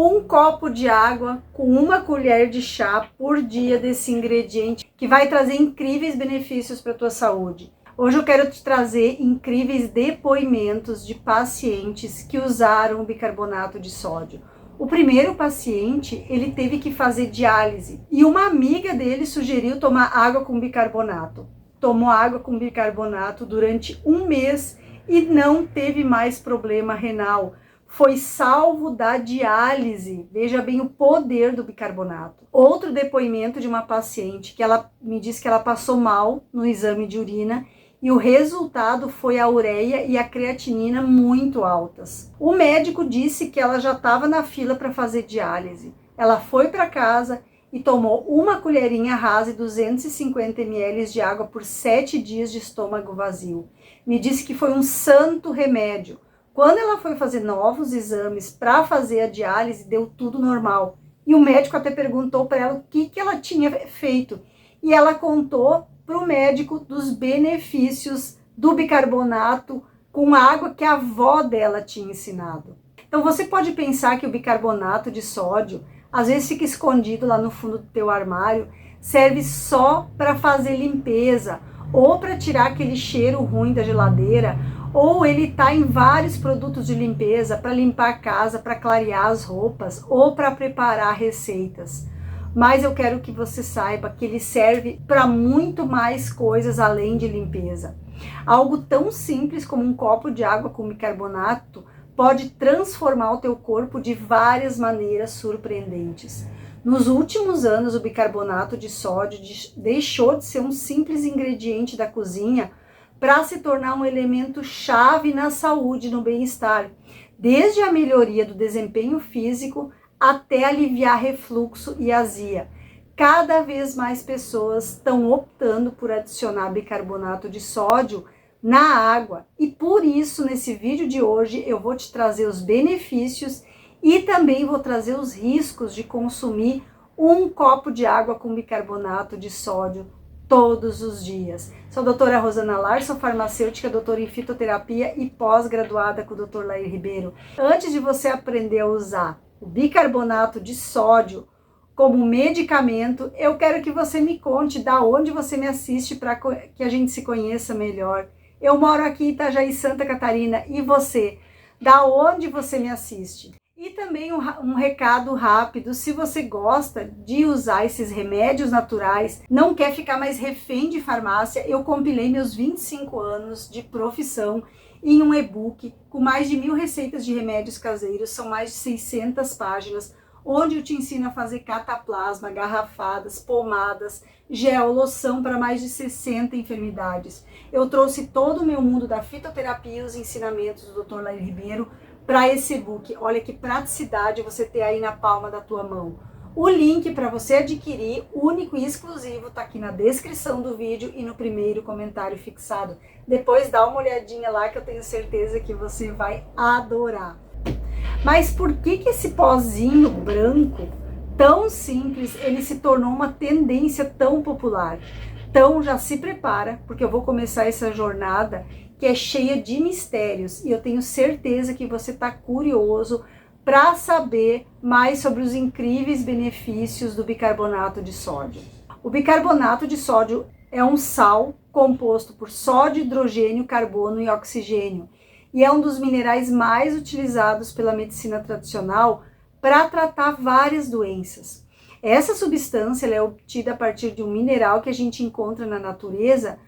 Um copo de água com uma colher de chá por dia desse ingrediente que vai trazer incríveis benefícios para a tua saúde. Hoje eu quero te trazer incríveis depoimentos de pacientes que usaram o bicarbonato de sódio. O primeiro paciente, ele teve que fazer diálise e uma amiga dele sugeriu tomar água com bicarbonato. Tomou água com bicarbonato durante um mês e não teve mais problema renal. Foi salvo da diálise. Veja bem o poder do bicarbonato. Outro depoimento de uma paciente que ela me disse que ela passou mal no exame de urina e o resultado foi a ureia e a creatinina muito altas. O médico disse que ela já estava na fila para fazer diálise. Ela foi para casa e tomou uma colherinha rasa e 250 ml de água por 7 dias de estômago vazio. Me disse que foi um santo remédio. Quando ela foi fazer novos exames para fazer a diálise, deu tudo normal. E o médico até perguntou para ela o que ela tinha feito. E ela contou para o médico dos benefícios do bicarbonato com água que a avó dela tinha ensinado. Então você pode pensar que o bicarbonato de sódio, às vezes fica escondido lá no fundo do teu armário, serve só para fazer limpeza, ou para tirar aquele cheiro ruim da geladeira, ou ele está em vários produtos de limpeza para limpar a casa, para clarear as roupas ou para preparar receitas. Mas eu quero que você saiba que ele serve para muito mais coisas além de limpeza. Algo tão simples como um copo de água com bicarbonato pode transformar o teu corpo de várias maneiras surpreendentes. Nos últimos anos, o bicarbonato de sódio deixou de ser um simples ingrediente da cozinha para se tornar um elemento chave na saúde e no bem-estar, desde a melhoria do desempenho físico até aliviar refluxo e azia. Cada vez mais pessoas estão optando por adicionar bicarbonato de sódio na água e por isso nesse vídeo de hoje eu vou te trazer os benefícios e também vou trazer os riscos de consumir um copo de água com bicarbonato de sódio todos os dias. Sou a doutora Rosana Lar, sou farmacêutica, doutora em fitoterapia e pós-graduada com o Dr. Lair Ribeiro. Antes de você aprender a usar o bicarbonato de sódio como medicamento, eu quero que você me conte da onde você me assiste para que a gente se conheça melhor. Eu moro aqui em Itajaí, Santa Catarina, e você? Da onde você me assiste? E também um recado rápido, se você gosta de usar esses remédios naturais, não quer ficar mais refém de farmácia, eu compilei meus 25 anos de profissão em um e-book com mais de 1000 receitas de remédios caseiros, são mais de 600 páginas, onde eu te ensino a fazer cataplasma, garrafadas, pomadas, gel, loção para mais de 60 enfermidades. Eu trouxe todo o meu mundo da fitoterapia e os ensinamentos do Dr. Lair Ribeiro para esse e-book. Olha que praticidade você ter aí na palma da tua mão. O link para você adquirir, único e exclusivo, está aqui na descrição do vídeo e no primeiro comentário fixado. Depois dá uma olhadinha lá que eu tenho certeza que você vai adorar. Mas por que esse pozinho branco, tão simples, ele se tornou uma tendência tão popular? Então já se prepara, porque eu vou começar essa jornada que é cheia de mistérios e eu tenho certeza que você está curioso para saber mais sobre os incríveis benefícios do bicarbonato de sódio. O bicarbonato de sódio é um sal composto por sódio, hidrogênio, carbono e oxigênio e é um dos minerais mais utilizados pela medicina tradicional para tratar várias doenças. Essa substância ela é obtida a partir de um mineral que a gente encontra na natureza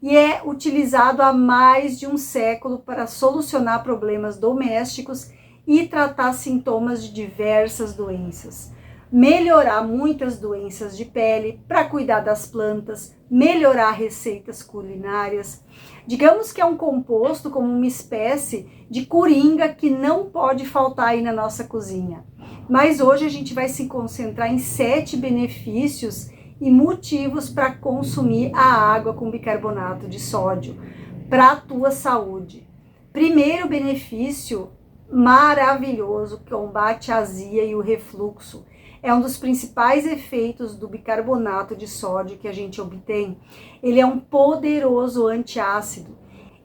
e é utilizado há mais de um século para solucionar problemas domésticos e tratar sintomas de diversas doenças. Melhorar muitas doenças de pele, para cuidar das plantas, melhorar receitas culinárias. Digamos que é um composto como uma espécie de coringa que não pode faltar aí na nossa cozinha. Mas hoje a gente vai se concentrar em 7 benefícios e motivos para consumir a água com bicarbonato de sódio para a tua saúde. Primeiro benefício maravilhoso, combate a azia e o refluxo. É um dos principais efeitos do bicarbonato de sódio que a gente obtém. Ele é um poderoso antiácido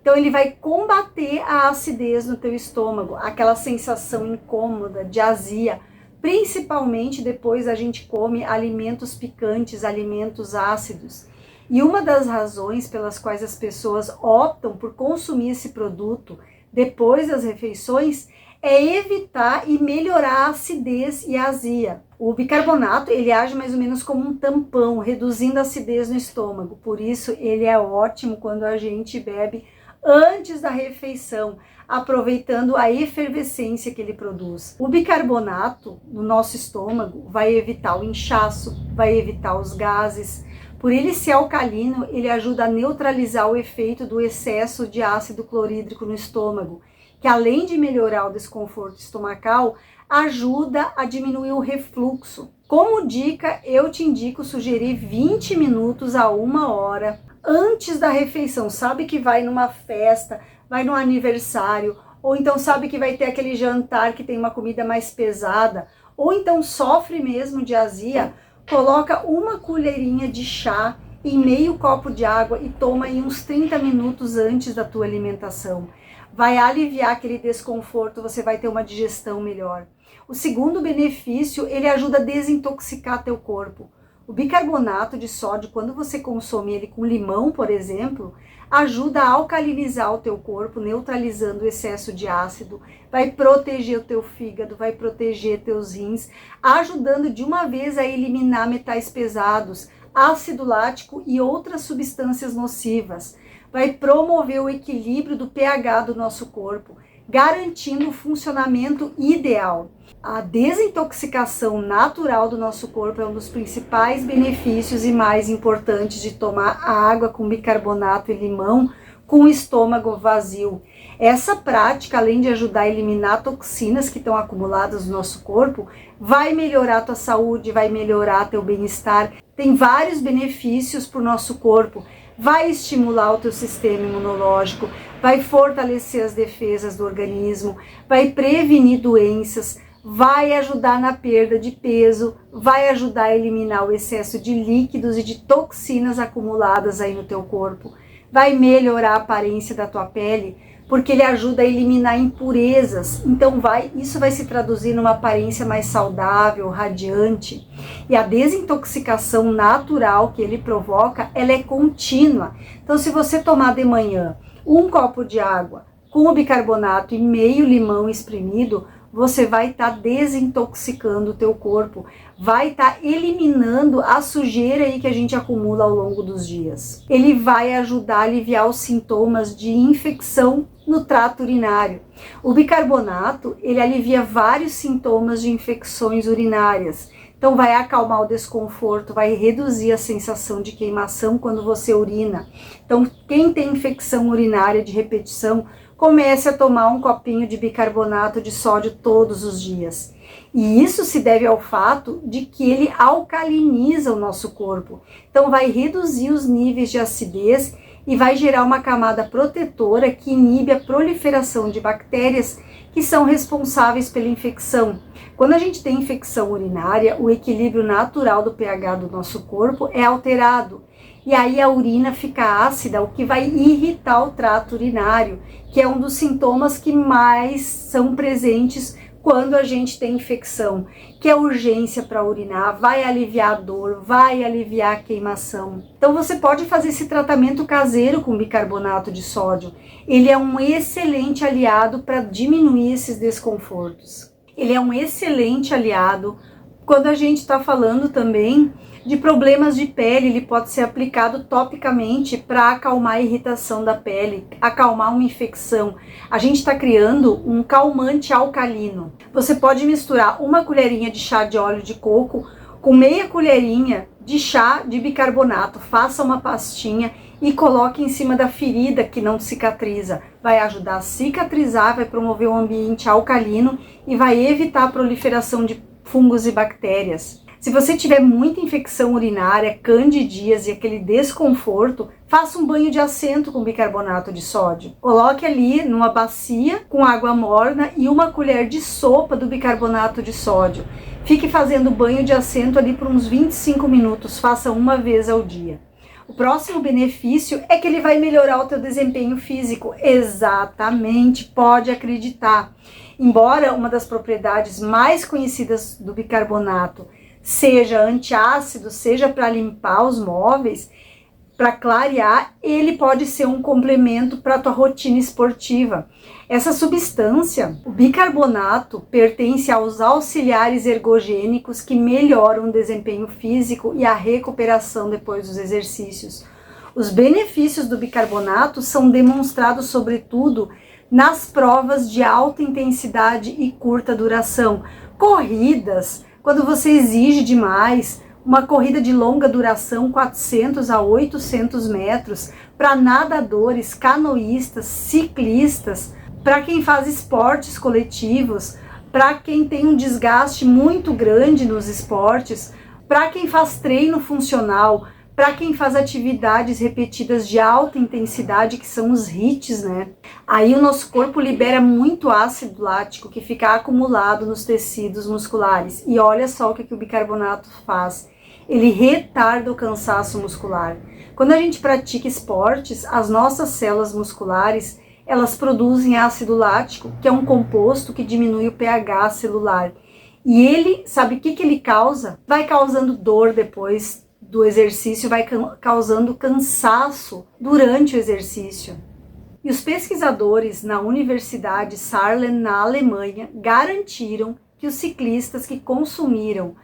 Então ele vai combater a acidez no teu estômago, aquela sensação incômoda de azia, principalmente depois a gente come alimentos picantes, alimentos ácidos. E uma das razões pelas quais as pessoas optam por consumir esse produto depois das refeições é evitar e melhorar a acidez e a azia. O bicarbonato, ele age mais ou menos como um tampão, reduzindo a acidez no estômago. Por isso, ele é ótimo quando a gente bebe antes da refeição, aproveitando a efervescência que ele produz. O bicarbonato no nosso estômago vai evitar o inchaço, vai evitar os gases. Por ele ser alcalino, ele ajuda a neutralizar o efeito do excesso de ácido clorídrico no estômago, que além de melhorar o desconforto estomacal, ajuda a diminuir o refluxo. Como dica, eu te indico sugerir 20 minutos a 1 hora antes da refeição. Sabe que vai numa festa, vai num aniversário, ou então sabe que vai ter aquele jantar que tem uma comida mais pesada, ou então sofre mesmo de azia, coloca uma colherinha de chá em meio copo de água e toma em uns 30 minutos antes da tua alimentação. Vai aliviar aquele desconforto, você vai ter uma digestão melhor. O segundo benefício, ele ajuda a desintoxicar teu corpo. O bicarbonato de sódio, quando você consome ele com limão, por exemplo, ajuda a alcalinizar o teu corpo, neutralizando o excesso de ácido, vai proteger o teu fígado, vai proteger teus rins, ajudando de uma vez a eliminar metais pesados, ácido lático e outras substâncias nocivas. Vai promover o equilíbrio do pH do nosso corpo, garantindo o funcionamento ideal. A desintoxicação natural do nosso corpo é um dos principais benefícios e mais importantes de tomar água com bicarbonato e limão com o estômago vazio. Essa prática, além de ajudar a eliminar toxinas que estão acumuladas no nosso corpo, vai melhorar a tua saúde, vai melhorar teu bem-estar. Tem vários benefícios para o nosso corpo. Vai estimular o teu sistema imunológico, vai fortalecer as defesas do organismo, vai prevenir doenças, vai ajudar na perda de peso, vai ajudar a eliminar o excesso de líquidos e de toxinas acumuladas aí no teu corpo, vai melhorar a aparência da tua pele, porque ele ajuda a eliminar impurezas, então isso vai se traduzir numa aparência mais saudável, radiante. E a desintoxicação natural que ele provoca, ela é contínua. Então se você tomar de manhã 1 copo de água com o bicarbonato e meio limão espremido, você vai estar desintoxicando o teu corpo, vai estar eliminando a sujeira aí que a gente acumula ao longo dos dias. Ele vai ajudar a aliviar os sintomas de infecção no trato urinário. O bicarbonato, ele alivia vários sintomas de infecções urinárias. Então vai acalmar o desconforto, vai reduzir a sensação de queimação quando você urina. Então quem tem infecção urinária de repetição, comece a tomar um copinho de bicarbonato de sódio todos os dias. E isso se deve ao fato de que ele alcaliniza o nosso corpo. Então vai reduzir os níveis de acidez e vai gerar uma camada protetora que inibe a proliferação de bactérias que são responsáveis pela infecção. Quando a gente tem infecção urinária, o equilíbrio natural do pH do nosso corpo é alterado. E aí a urina fica ácida, o que vai irritar o trato urinário, que é um dos sintomas que mais são presentes quando a gente tem infecção, que é urgência para urinar, vai aliviar a dor, vai aliviar a queimação. Então você pode fazer esse tratamento caseiro com bicarbonato de sódio. Ele é um excelente aliado para diminuir esses desconfortos. Ele é um excelente aliado quando a gente está falando também de problemas de pele. Ele pode ser aplicado topicamente para acalmar a irritação da pele, acalmar uma infecção. A gente está criando um calmante alcalino. Você pode misturar 1 colherinha de chá de óleo de coco com meia colherinha de chá de bicarbonato. Faça uma pastinha e coloque em cima da ferida que não cicatriza. Vai ajudar a cicatrizar, vai promover um ambiente alcalino e vai evitar a proliferação de fungos e bactérias. Se você tiver muita infecção urinária, candidíase e aquele desconforto, faça um banho de assento com bicarbonato de sódio. Coloque ali numa bacia com água morna e 1 colher de sopa do bicarbonato de sódio. Fique fazendo banho de assento ali por uns 25 minutos, faça uma vez ao dia. O próximo benefício é que ele vai melhorar o teu desempenho físico. Exatamente, pode acreditar. Embora uma das propriedades mais conhecidas do bicarbonato seja antiácido, seja para limpar os móveis, para clarear, ele pode ser um complemento para a tua rotina esportiva. Essa substância, o bicarbonato, pertence aos auxiliares ergogênicos que melhoram o desempenho físico e a recuperação depois dos exercícios. Os benefícios do bicarbonato são demonstrados sobretudo nas provas de alta intensidade e curta duração. Corridas, quando você exige demais, uma corrida de longa duração, 400 a 800 metros, para nadadores, canoístas, ciclistas, para quem faz esportes coletivos, para quem tem um desgaste muito grande nos esportes, para quem faz treino funcional, para quem faz atividades repetidas de alta intensidade, que são os HIITs, né? Aí o nosso corpo libera muito ácido lático que fica acumulado nos tecidos musculares. E olha só o que o bicarbonato faz. Ele retarda o cansaço muscular. Quando a gente pratica esportes, as nossas células musculares, elas produzem ácido lático, que é um composto que diminui o pH celular. E ele, sabe o que ele causa? Vai causando dor depois do exercício, vai causando cansaço durante o exercício. E os pesquisadores na Universidade Saarland, na Alemanha, garantiram que os ciclistas que consumiram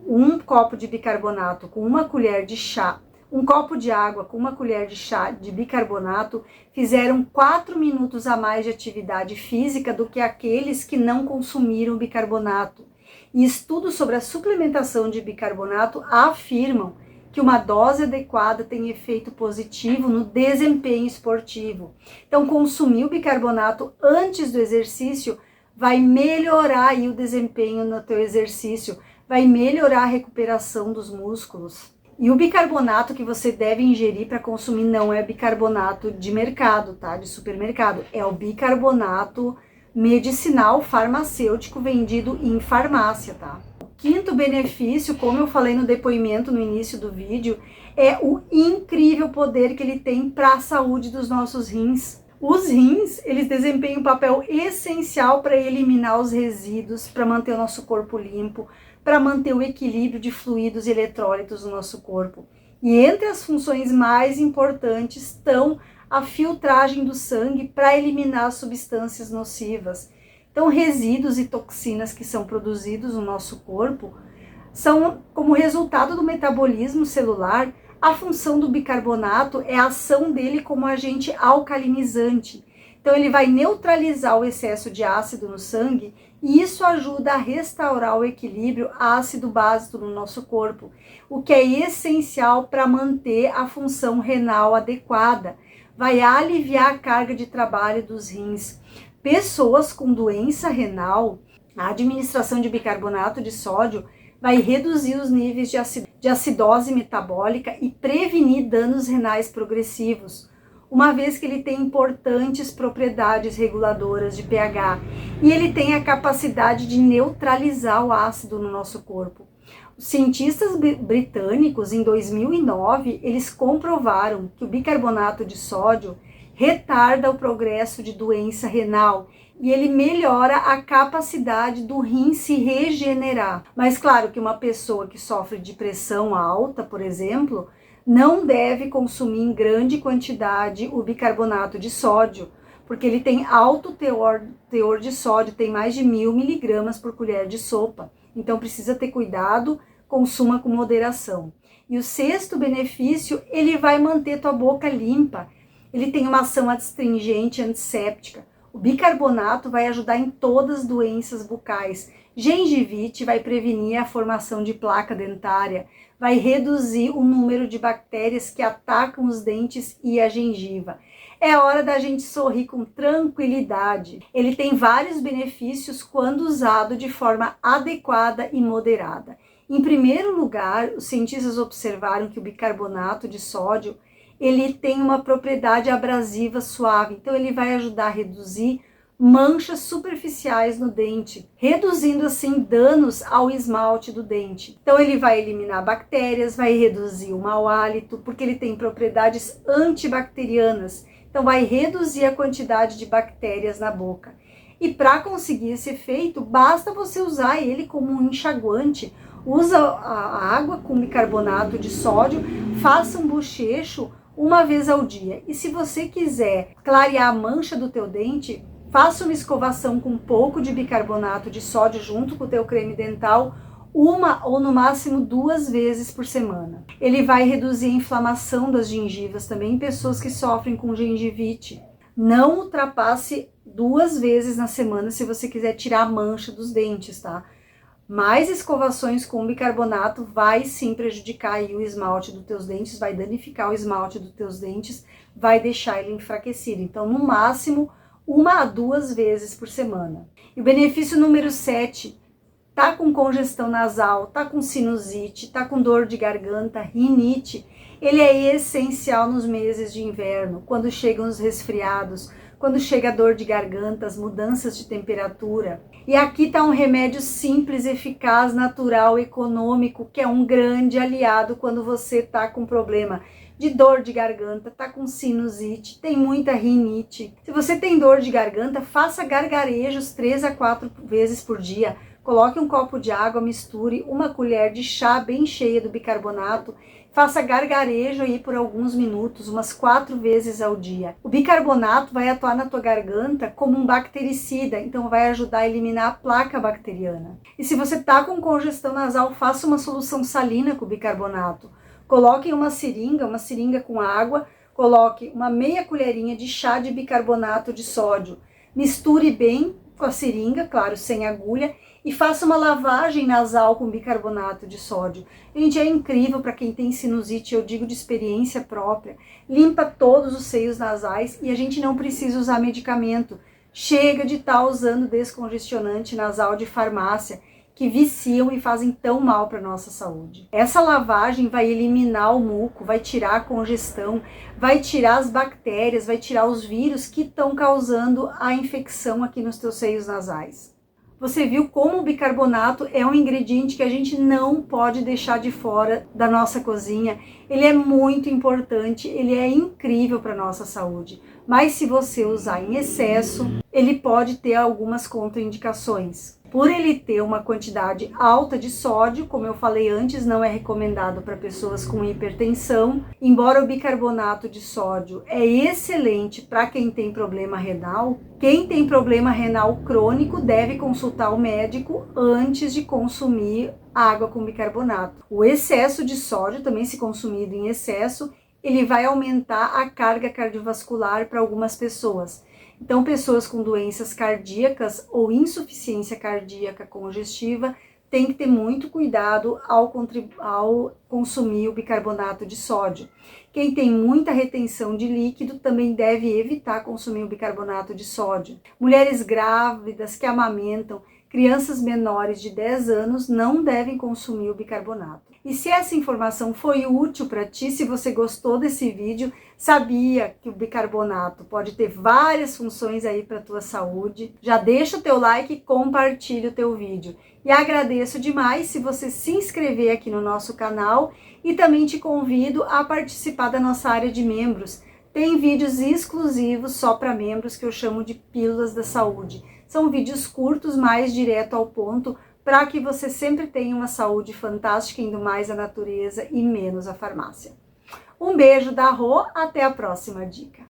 um copo de bicarbonato com uma colher de chá, um copo de água com uma colher de chá de bicarbonato, fizeram 4 minutos a mais de atividade física do que aqueles que não consumiram bicarbonato. E estudos sobre a suplementação de bicarbonato afirmam que uma dose adequada tem efeito positivo no desempenho esportivo. Então, consumir o bicarbonato antes do exercício vai melhorar aí o desempenho no teu exercício, vai melhorar a recuperação dos músculos. E o bicarbonato que você deve ingerir para consumir não é bicarbonato de mercado, tá? De supermercado. É o bicarbonato medicinal farmacêutico vendido em farmácia, tá? O quinto benefício, como eu falei no depoimento no início do vídeo, é o incrível poder que ele tem para a saúde dos nossos rins. Os rins, eles desempenham um papel essencial para eliminar os resíduos, para manter o nosso corpo limpo, para manter o equilíbrio de fluidos e eletrólitos no nosso corpo. E entre as funções mais importantes estão a filtragem do sangue para eliminar substâncias nocivas. Então, resíduos e toxinas que são produzidos no nosso corpo são como resultado do metabolismo celular. A função do bicarbonato é a ação dele como agente alcalinizante. Então, ele vai neutralizar o excesso de ácido no sangue e isso ajuda a restaurar o equilíbrio ácido-básico no nosso corpo, o que é essencial para manter a função renal adequada. Vai aliviar a carga de trabalho dos rins. Pessoas com doença renal, a administração de bicarbonato de sódio vai reduzir os níveis de acidose metabólica e prevenir danos renais progressivos, uma vez que ele tem importantes propriedades reguladoras de pH e ele tem a capacidade de neutralizar o ácido no nosso corpo. Os cientistas britânicos, em 2009, eles comprovaram que o bicarbonato de sódio retarda o progresso de doença renal e ele melhora a capacidade do rim se regenerar. Mas claro que uma pessoa que sofre de pressão alta, por exemplo, não deve consumir em grande quantidade o bicarbonato de sódio, porque ele tem alto teor de sódio, tem mais de 1000 miligramas por colher de sopa. Então precisa ter cuidado, consuma com moderação. E o sexto benefício, ele vai manter tua boca limpa. Ele tem uma ação adstringente, antisséptica. O bicarbonato vai ajudar em todas as doenças bucais. Gengivite vai prevenir a formação de placa dentária, vai reduzir o número de bactérias que atacam os dentes e a gengiva. É hora da gente sorrir com tranquilidade. Ele tem vários benefícios quando usado de forma adequada e moderada. Em primeiro lugar, os cientistas observaram que o bicarbonato de sódio ele tem uma propriedade abrasiva suave, então ele vai ajudar a reduzir manchas superficiais no dente, reduzindo assim danos ao esmalte do dente. Então ele vai eliminar bactérias, vai reduzir o mau hálito, porque ele tem propriedades antibacterianas. Então vai reduzir a quantidade de bactérias na boca. E para conseguir esse efeito, basta você usar ele como um enxaguante. Usa a água com bicarbonato de sódio, faça um bochecho uma vez ao dia. E se você quiser clarear a mancha do teu dente, faça uma escovação com um pouco de bicarbonato de sódio junto com o teu creme dental, uma ou no máximo 2 vezes por semana. Ele vai reduzir a inflamação das gengivas também em pessoas que sofrem com gengivite. Não ultrapasse 2 vezes na semana se você quiser tirar a mancha dos dentes, tá? Mais escovações com bicarbonato vai sim prejudicar aí o esmalte dos teus dentes, vai danificar o esmalte dos teus dentes, vai deixar ele enfraquecido. Então, no máximo, 1 a 2 vezes por semana. E o benefício número 7, tá com congestão nasal, tá com sinusite, tá com dor de garganta, rinite, ele é essencial nos meses de inverno, quando chegam os resfriados, quando chega a dor de garganta, as mudanças de temperatura. E aqui está um remédio simples, eficaz, natural, econômico, que é um grande aliado quando você está com problema de dor de garganta, tá com sinusite, tem muita rinite. Se você tem dor de garganta, faça gargarejos 3 a 4 vezes por dia. Coloque um copo de água, misture 1 colher de chá bem cheia do bicarbonato, faça gargarejo aí por alguns minutos, umas 4 vezes ao dia. O bicarbonato vai atuar na tua garganta como um bactericida, então vai ajudar a eliminar a placa bacteriana. E se você tá com congestão nasal, faça uma solução salina com bicarbonato. Coloque em uma seringa com água, coloque uma meia colherinha de chá de bicarbonato de sódio. Misture bem com a seringa, claro, sem agulha, e faça uma lavagem nasal com bicarbonato de sódio. Gente, é incrível para quem tem sinusite, eu digo de experiência própria. Limpa todos os seios nasais e a gente não precisa usar medicamento. Chega de estar usando descongestionante nasal de farmácia, que viciam e fazem tão mal para a nossa saúde. Essa lavagem vai eliminar o muco, vai tirar a congestão, vai tirar as bactérias, vai tirar os vírus que estão causando a infecção aqui nos teus seios nasais. Você viu como o bicarbonato é um ingrediente que a gente não pode deixar de fora da nossa cozinha. Ele é muito importante, ele é incrível para a nossa saúde. Mas se você usar em excesso, ele pode ter algumas contraindicações. Por ele ter uma quantidade alta de sódio, como eu falei antes, não é recomendado para pessoas com hipertensão. Embora o bicarbonato de sódio é excelente para quem tem problema renal, quem tem problema renal crônico deve consultar o médico antes de consumir água com bicarbonato. O excesso de sódio, também se consumido em excesso, ele vai aumentar a carga cardiovascular para algumas pessoas. Então, pessoas com doenças cardíacas ou insuficiência cardíaca congestiva têm que ter muito cuidado ao consumir o bicarbonato de sódio. Quem tem muita retenção de líquido também deve evitar consumir o bicarbonato de sódio. Mulheres grávidas que amamentam, crianças menores de 10 anos não devem consumir o bicarbonato. E se essa informação foi útil para ti, se você gostou desse vídeo, sabia que o bicarbonato pode ter várias funções aí para a tua saúde, já deixa o teu like e compartilha o teu vídeo. E agradeço demais se você se inscrever aqui no nosso canal e também te convido a participar da nossa área de membros. Tem vídeos exclusivos só para membros que eu chamo de Pílulas da Saúde. São vídeos curtos, mais direto ao ponto, para que você sempre tenha uma saúde fantástica, indo mais à natureza e menos à farmácia. Um beijo da Rô, até a próxima dica.